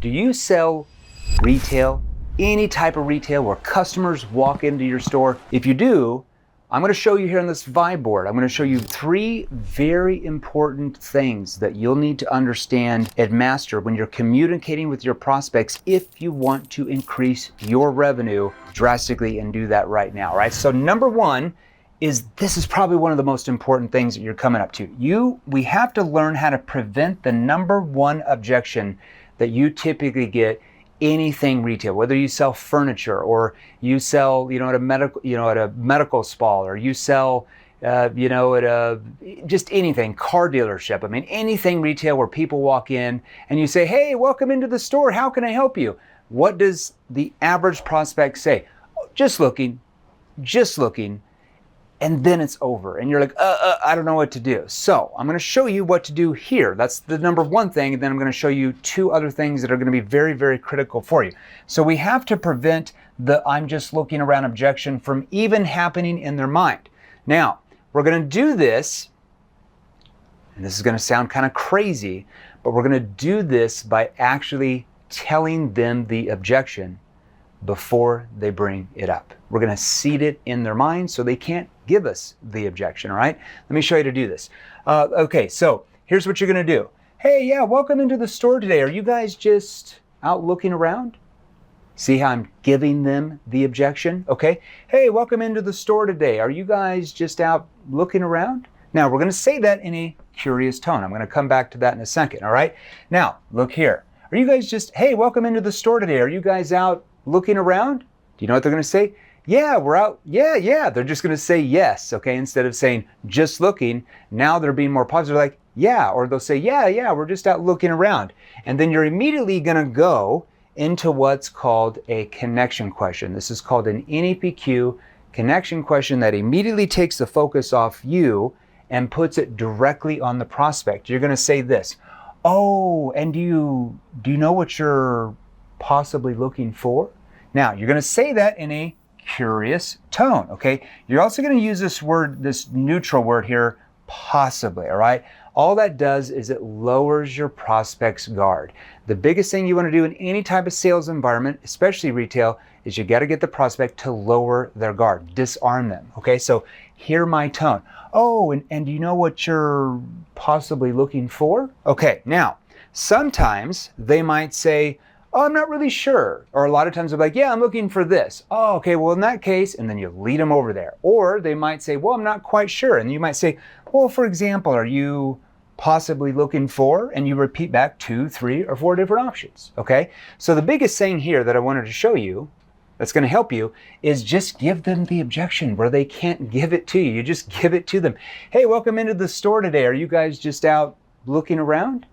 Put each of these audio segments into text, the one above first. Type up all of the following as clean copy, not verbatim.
Do you sell retail? Any type of retail where customers walk into your store? If you do, I'm going to show you here on this vibe board. I'm going to show you 3 very important things that you'll need to understand and master when you're communicating with your prospects if you want to increase your revenue drastically, and do that right now, right? So number 1 is, this is probably one of the most important things that you're coming up to. We have to learn how to prevent the number 1 objection that you typically get anything retail, whether you sell furniture or you sell, at a medical spa, or you sell, at a, just anything, car dealership. I mean, anything retail where people walk in and you say, hey, welcome into the store. How can I help you? What does the average prospect say? Oh, just looking. And then it's over. And you're like, I don't know what to do. So I'm going to show you what to do here. That's the number 1 thing. And then I'm going to show you 2 other things that are going to be very, very critical for you. So we have to prevent the I'm just looking around objection from even happening in their mind. Now, we're going to do this, and this is going to sound kind of crazy, but we're going to do this by actually telling them the objection before they bring it up. We're going to seed it in their mind so they can't give us the objection, all right? Let me show you to do this. Okay, so here's what you're going to do. Hey, yeah, welcome into the store today. Are you guys just out looking around? See how I'm giving them the objection? Okay. Hey, welcome into the store today. Are you guys just out looking around? Now, we're going to say that in a curious tone. I'm going to come back to that in a second, all right? Now, look here. Are you guys just, hey, welcome into the store today. Are you guys out looking around? Do you know what they're going to say? Yeah, we're out. Yeah. They're just going to say yes, okay? Instead of saying just looking, now they're being more positive, like, yeah. Or they'll say, yeah, we're just out looking around. And then you're immediately going to go into what's called a connection question. This is called an NEPQ connection question that immediately takes the focus off you and puts it directly on the prospect. You're going to say this. Oh, and do you know what you're possibly looking for? Now, you're going to say that in a curious tone, okay? You're also going to use this word, this neutral word here, possibly, all right? All that does is it lowers your prospect's guard. The biggest thing you want to do in any type of sales environment, especially retail, is you got to get the prospect to lower their guard, disarm them, okay? So hear my tone. Oh, and do you know what you're possibly looking for? Okay, now, sometimes they might say, oh, I'm not really sure. Or a lot of times they're like, yeah, I'm looking for this. Oh, okay, well, in that case, and then you lead them over there. Or they might say, well, I'm not quite sure. And you might say, well, for example, are you possibly looking for? And you repeat back 2, 3, or 4 different options, okay? So the biggest thing here that I wanted to show you that's going to help you is just give them the objection where they can't give it to you. You just give it to them. Hey, welcome into the store today. Are you guys just out looking around?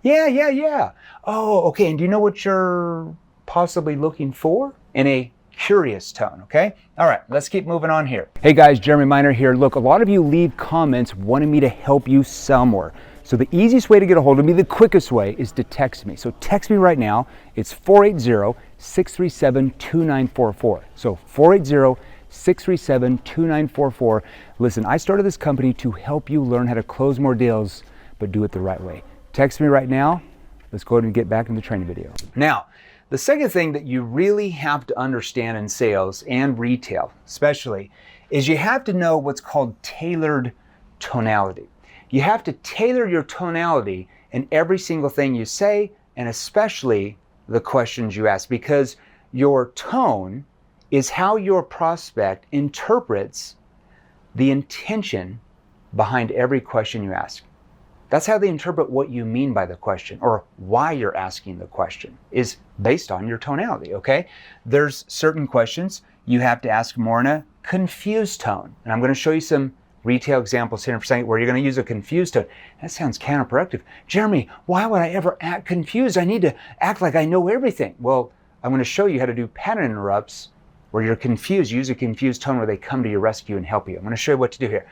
Yeah. Oh, okay. And do you know what you're possibly looking for? In a curious tone, okay? All right, let's keep moving on here. Hey guys, Jeremy Miner here. Look, a lot of you leave comments wanting me to help you sell more. So the easiest way to get a hold of me, the quickest way, is to text me. So text me right now. It's 480-637-2944. So 480-637-2944. Listen, I started this company to help you learn how to close more deals, but do it the right way. Text me right now. Let's go ahead and get back in the training video. Now, the second thing that you really have to understand in sales and retail, especially, is you have to know what's called tailored tonality. You have to tailor your tonality in every single thing you say, and especially the questions you ask, because your tone is how your prospect interprets the intention behind every question you ask. That's how they interpret what you mean by the question, or why you're asking the question, is based on your tonality, okay? There's certain questions you have to ask more in a confused tone. And I'm going to show you some retail examples here in a second where you're going to use a confused tone. That sounds counterproductive. Jeremy, why would I ever act confused? I need to act like I know everything. Well, I'm going to show you how to do pattern interrupts where you're confused. Use a confused tone where they come to your rescue and help you. I'm going to show you what to do here.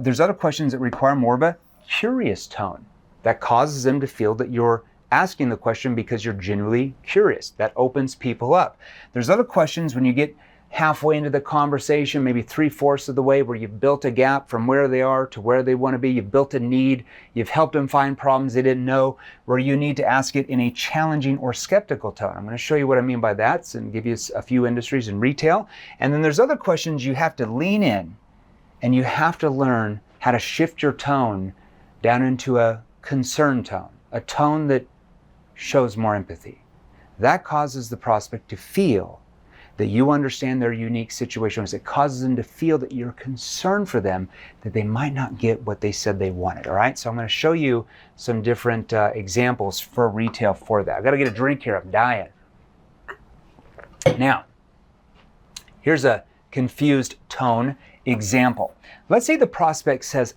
There's other questions that require more of a curious tone that causes them to feel that you're asking the question because you're genuinely curious. That opens people up. There's other questions when you get halfway into the conversation, maybe 3/4 of the way, where you've built a gap from where they are to where they want to be. You've built a need. You've helped them find problems they didn't know, where you need to ask it in a challenging or skeptical tone. I'm going to show you what I mean by that and give you a few industries in retail. And then there's other questions you have to lean in, and you have to learn how to shift your tone down into a concern tone, a tone that shows more empathy. That causes the prospect to feel that you understand their unique situations. It causes them to feel that you're concerned for them, that they might not get what they said they wanted, all right? So I'm going to show you some different examples for retail for that. I've got to get a drink here. I'm dying. Now, here's a confused tone example. Let's say the prospect says,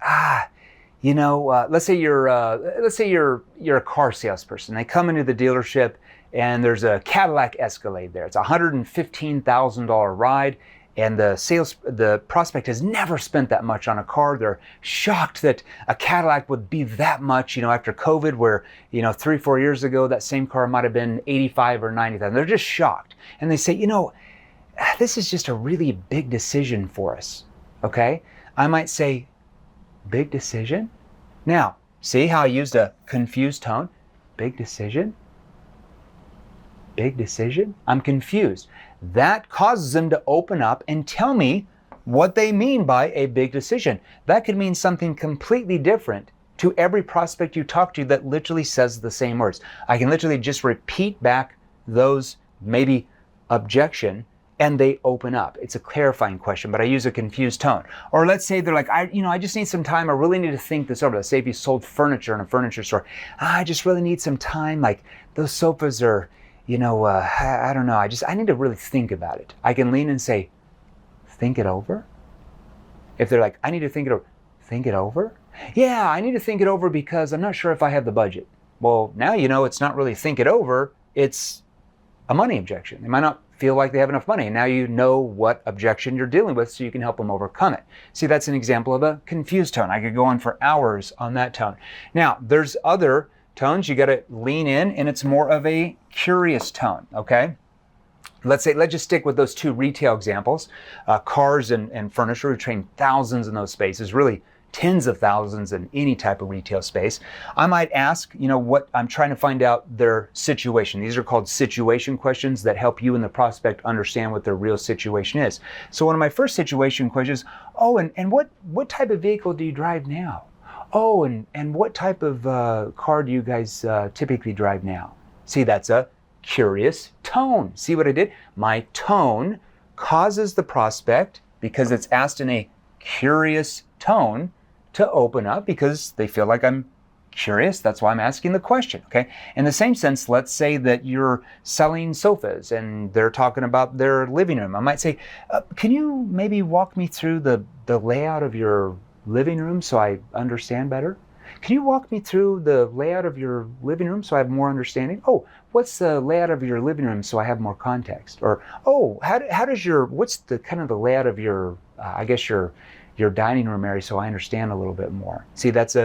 let's say you're a car salesperson. They come into the dealership and there's a Cadillac Escalade there. It's a $115,000 ride, and the prospect has never spent that much on a car. They're shocked that a Cadillac would be that much, after COVID, where 3-4 years ago that same car might have been $85,000 or $90,000. They're just shocked, and they say, this is just a really big decision for us. Okay, I might say, big decision. Now, see how I used a confused tone? Big decision. Big decision? I'm confused. That causes them to open up and tell me what they mean by a big decision. That could mean something completely different to every prospect you talk to that literally says the same words. I can literally just repeat back those maybe objection, and they open up. It's a clarifying question, but I use a confused tone. Or let's say they're like, I just need some time. I really need to think this over. Let's say if you sold furniture in a furniture store. I just really need some time. Like, those sofas are, I don't know. I need to really think about it. I can lean and say, think it over. If they're like, I need to think it over. Think it over? Yeah, I need to think it over because I'm not sure if I have the budget. Well, now it's not really think it over. It's a money objection. They might not feel like they have enough money. And now you know what objection you're dealing with, so you can help them overcome it. See, that's an example of a confused tone. I could go on for hours on that tone. Now, there's other tones. You got to lean in, and it's more of a curious tone, okay? Let's just stick with those two retail examples. Cars and furniture. We train thousands in those spaces, really tens of thousands in any type of retail space. I might ask, what I'm trying to find out their situation. These are called situation questions that help you and the prospect understand what their real situation is. So one of my first situation questions, and what type of vehicle do you drive now? Oh, and what type of car do you guys typically drive now? See, that's a curious tone. See what I did? My tone causes the prospect, because it's asked in a curious tone, to open up because they feel like I'm curious. That's why I'm asking the question, okay? In the same sense, let's say that you're selling sofas and they're talking about their living room. I might say, can you maybe walk me through the layout of your living room so I understand better? Can you walk me through the layout of your living room so I have more understanding? Oh, what's the layout of your living room so I have more context? Or, what's the kind of the layout of your, your dining room area so I understand a little bit more? See, that's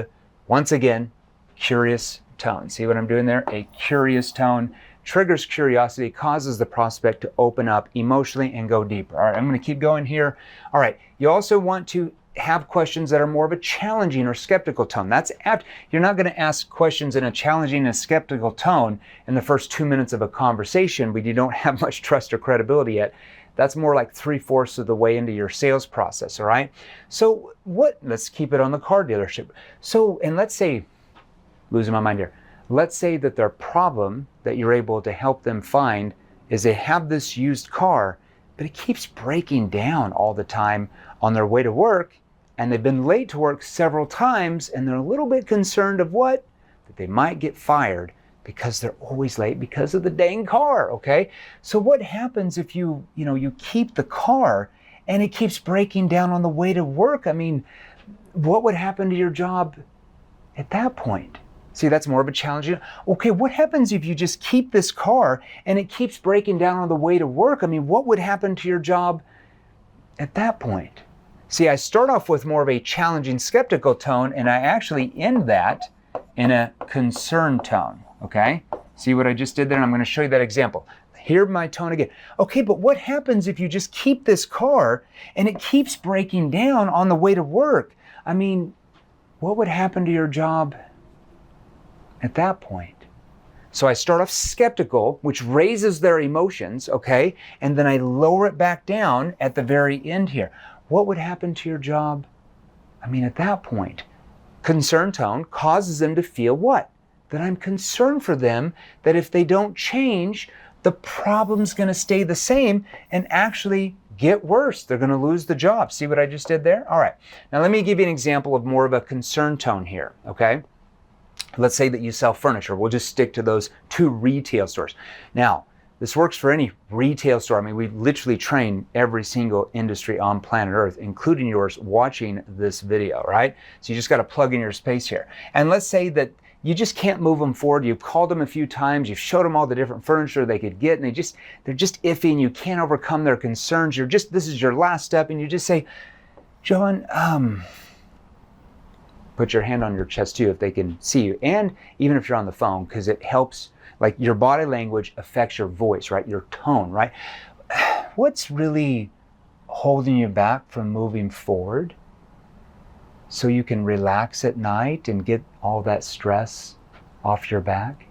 once again, curious tone. See what I'm doing there? A curious tone triggers curiosity, causes the prospect to open up emotionally and go deeper. All right, I'm going to keep going here. All right, you also want to have questions that are more of a challenging or skeptical tone. That's apt. You're not going to ask questions in a challenging and skeptical tone in the first 2 minutes of a conversation when you don't have much trust or credibility yet. That's more like 3/4 of the way into your sales process, all right? So let's keep it on the car dealership. And let's say, losing my mind here, let's say that their problem that you're able to help them find is they have this used car, but it keeps breaking down all the time on their way to work, and they've been late to work several times, and they're a little bit concerned of what? That they might get fired because they're always late because of the dang car, okay? So what happens if you keep the car and it keeps breaking down on the way to work? I mean, what would happen to your job at that point? See, that's more of a challenge. Okay, what happens if you just keep this car and it keeps breaking down on the way to work? I mean, what would happen to your job at that point? See, I start off with more of a challenging, skeptical tone, and I actually end that in a concerned tone, okay? See what I just did there? And I'm going to show you that example. Hear my tone again. Okay, but what happens if you just keep this car and it keeps breaking down on the way to work? I mean, what would happen to your job at that point? So I start off skeptical, which raises their emotions, okay? And then I lower it back down at the very end here. What would happen to your job? I mean, at that point, concern tone causes them to feel what? That I'm concerned for them, that if they don't change, the problem's going to stay the same and actually get worse. They're going to lose the job. See what I just did there? All right. Now let me give you an example of more of a concern tone here, okay? Let's say that you sell furniture. We'll just stick to those 2 retail stores. Now, this works for any retail store. I mean, we literally train every single industry on planet Earth, including yours, watching this video, right? So you just got to plug in your space here. And let's say that you just can't move them forward. You've called them a few times. You've showed them all the different furniture they could get, and they're just iffy, and you can't overcome their concerns. This is your last step, and you just say, John, put your hand on your chest too if they can see you, and even if you're on the phone, because it helps. Like, your body language affects your voice, right? Your tone, right? What's really holding you back from moving forward so you can relax at night and get all that stress off your back?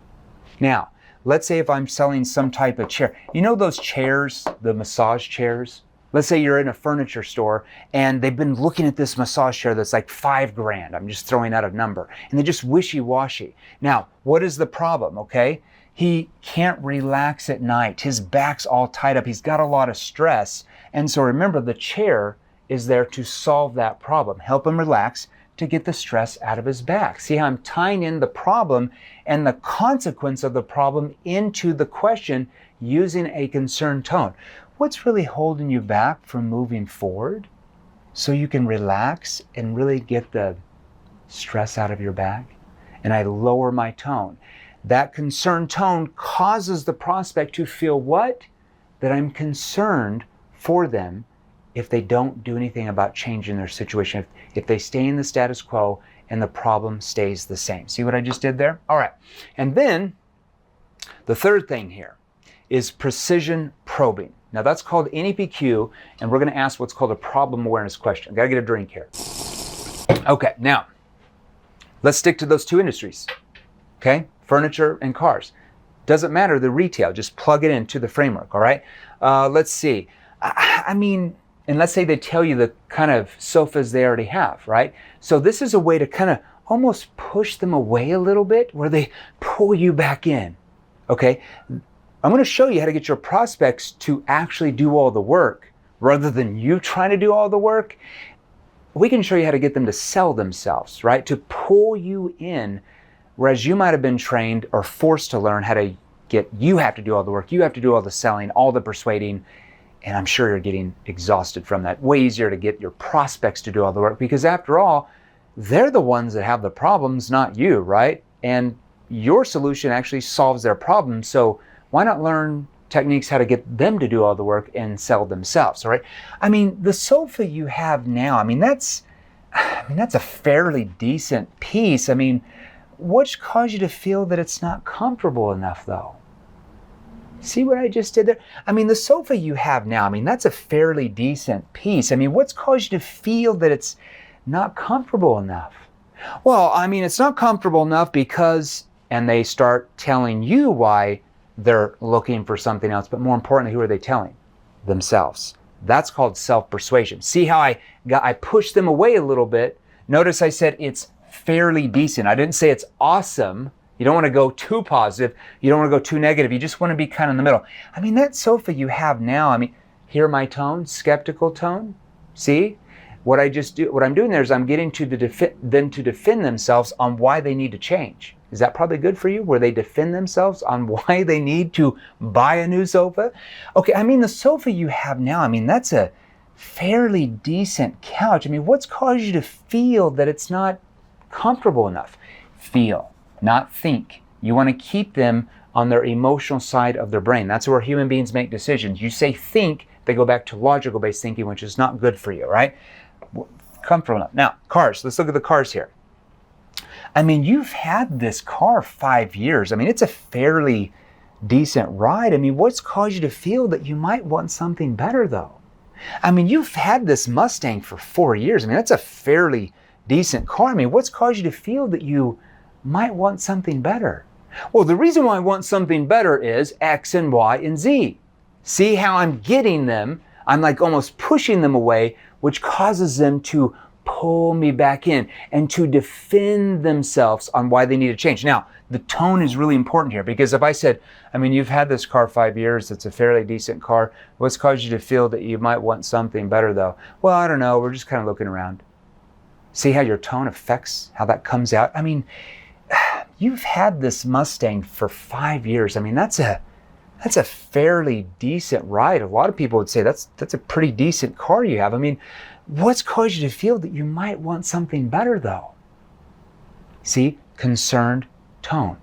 Now, let's say if I'm selling some type of chair. You know those chairs, the massage chairs? Let's say you're in a furniture store and they've been looking at this massage chair that's like $5,000. I'm just throwing out a number. And they're just wishy-washy. Now, what is the problem, okay? He can't relax at night. His back's all tied up. He's got a lot of stress. And so remember, the chair is there to solve that problem. Help him relax to get the stress out of his back. See how I'm tying in the problem and the consequence of the problem into the question using a concerned tone. What's really holding you back from moving forward so you can relax and really get the stress out of your back? And I lower my tone. That concerned tone causes the prospect to feel what? That I'm concerned for them if they don't do anything about changing their situation, if they stay in the status quo and the problem stays the same. See what I just did there? All right. And then the third thing here is precision probing. Now that's called NEPQ, and we're going to ask what's called a problem awareness question. Got to get a drink here. Okay, now let's stick to those 2 industries. Okay, furniture and cars. Doesn't matter the retail, just plug it into the framework, all right? Let's see. I mean, and let's say they tell you the kind of sofas they already have, right? So this is a way to kind of almost push them away a little bit where they pull you back in, okay? I'm going to show you how to get your prospects to actually do all the work rather than you trying to do all the work. We can show you how to get them to sell themselves, right? To pull you in, whereas you might have been trained or forced to learn how to you have to do all the work, you have to do all the selling, all the persuading, and I'm sure you're getting exhausted from that. Way easier to get your prospects to do all the work because after all, they're the ones that have the problems, not you, right? And your solution actually solves their problem, so why not learn techniques how to get them to do all the work and sell themselves, all right? I mean, the sofa you have now, I mean, that's a fairly decent piece. I mean, what's caused you to feel that it's not comfortable enough, though? See what I just did there? I mean, the sofa you have now, I mean, that's a fairly decent piece. I mean, what's caused you to feel that it's not comfortable enough? Well, I mean, it's not comfortable enough because, and they start telling you why they're looking for something else, but more importantly, who are they telling? Themselves. That's called self-persuasion. See how I pushed them away a little bit? Notice I said it's fairly decent. I didn't say it's awesome. You don't want to go too positive. You don't want to go too negative. You just want to be kind of in the middle. I mean, that sofa you have now, I mean, hear my tone, skeptical tone? See? What I'm doing there is I'm getting to them to defend themselves on why they need to change. Is that probably good for you, where they defend themselves on why they need to buy a new sofa? Okay, I mean, the sofa you have now, I mean, that's a fairly decent couch. I mean, what's caused you to feel that it's not comfortable enough? Feel, not think. You want to keep them on their emotional side of their brain. That's where human beings make decisions. You say think, they go back to logical-based thinking, which is not good for you, right? Comfortable enough. Now, cars. Let's look at the cars here. I mean, you've had this car 5 years. I mean, it's a fairly decent ride. I mean, what's caused you to feel that you might want something better though? I mean, you've had this Mustang for 4 years. I mean, that's a fairly decent car. I mean, what's caused you to feel that you might want something better? Well, the reason why I want something better is X and Y and Z. See how I'm getting them? I'm like almost pushing them away, which causes them to pull me back in and to defend themselves on why they need to change. Now, the tone is really important here, because if I said, I mean, you've had this car 5 years, it's a fairly decent car. What's caused you to feel that you might want something better though? Well, I don't know. We're just kind of looking around. See how your tone affects how that comes out? I mean, you've had this Mustang for 5 years. I mean, that's a fairly decent ride. A lot of people would say that's a pretty decent car you have. I mean, what's caused you to feel that you might want something better though? See, concerned tone.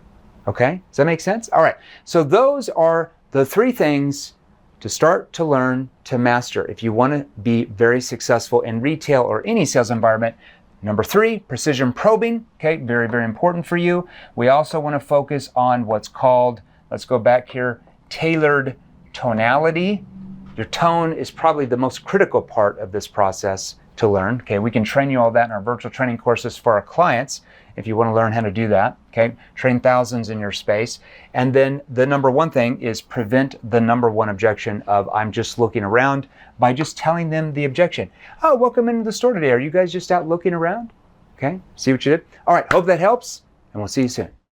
Okay, does that make sense? All right, so those are the 3 things to start to learn to master if you want to be very successful in retail or any sales environment. Number 3, precision probing. Okay, very, very important for you. We also want to focus on what's called, let's go back here, tailored tonality. Your tone is probably the most critical part of this process to learn. Okay, we can train you all that in our virtual training courses for our clients if you want to learn how to do that. Okay, train thousands in your space. And then the number 1 thing is prevent the number 1 objection of I'm just looking around, by just telling them the objection. Oh, welcome into the store today. Are you guys just out looking around? Okay, see what you did? All right, hope that helps, and we'll see you soon.